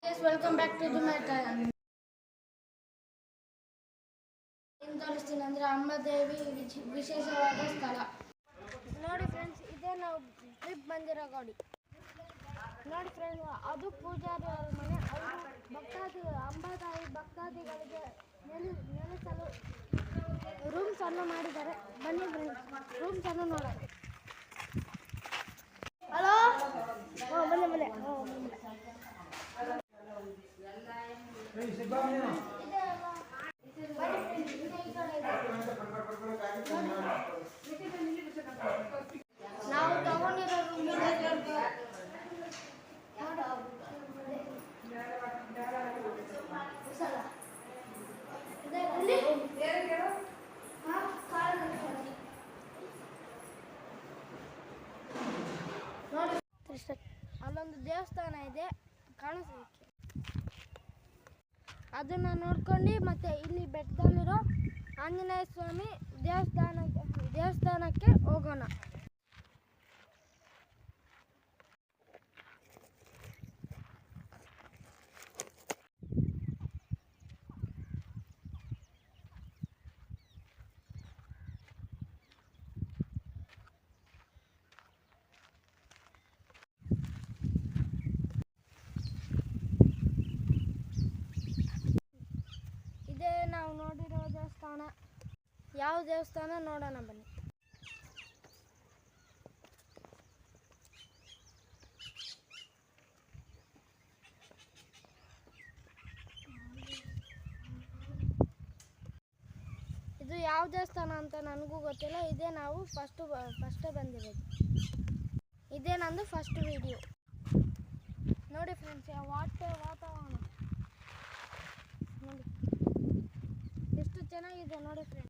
Yes, welcome back to the my channel. ಏನು ತೋರಿಸ್ತೀನಿ ಅಂದರೆ ಅಂಬಾದೇವಿ ವಿಶೇಷವಾದ ಸ್ಥಳ ನೋಡಿ ಫ್ರೆಂಡ್ಸ್. ಇದೇ ನಾವು ಟ್ರಿಪ್ ಬಂದಿರೋ ಗಾಡಿ ನೋಡಿ ಫ್ರೆಂಡ್ಸ್. ಅದು ಪೂಜಾರಿ ಅವ್ರ ಮನೆ. ಅವರು ಅಂಬಾತಾಯಿ ಭಕ್ತಾದಿಗಳಿಗೆ ನೆಲೆಸಲು ರೂಮ್ಸ್ ಅನ್ನು ಮಾಡಿದ್ದಾರೆ. ಬನ್ನಿ ಫ್ರೆಂಡ್ಸ್, ರೂಮ್ಸ್ ಅನ್ನು ನೋಡೋಣ. ಹಲೋ, ಬನ್ನಿ. ನಾವು ತಗೊಂಡಿರೋ ಅಲ್ಲೊಂದು ದೇವಸ್ಥಾನ ಇದೆ, ಕಾಣಿಸೋದಕ್ಕೆ. ಅದನ್ನು ನೋಡ್ಕೊಂಡು ಮತ್ತೆ ಇಲ್ಲಿ ಬೆಟ್ಟದಲ್ಲಿರೋ ಆಂಜನೇಯ ಸ್ವಾಮಿ ದೇವಸ್ಥಾನಕ್ಕೆ ಹೋಗೋಣ. ಇದೇ ನಾವು ನೋಡಿರೋ ದೇವಸ್ಥಾನ. ಯಾವ ದೇವಸ್ಥಾನ ನೋಡೋಣ ಬನ್ನಿ. ಇದು ಯಾವ ದೇವಸ್ಥಾನ ಅಂತ ನನಗೂ ಗೊತ್ತಿಲ್ಲ. ಇದೇ ನಾವು ಫಸ್ಟ್ ಬಂದಿರೋದು. ಇದೇ ನಂದು ಫಸ್ಟ್ ವಿಡಿಯೋ. ನೋಡಿ ಫ್ರೆಂಡ್ಸ್, ವಾತಾವರಣ ನೋಡಿ ಎಷ್ಟು ಚೆನ್ನಾಗಿದೆ ನೋಡಿ ಫ್ರೆಂಡ್ಸ್.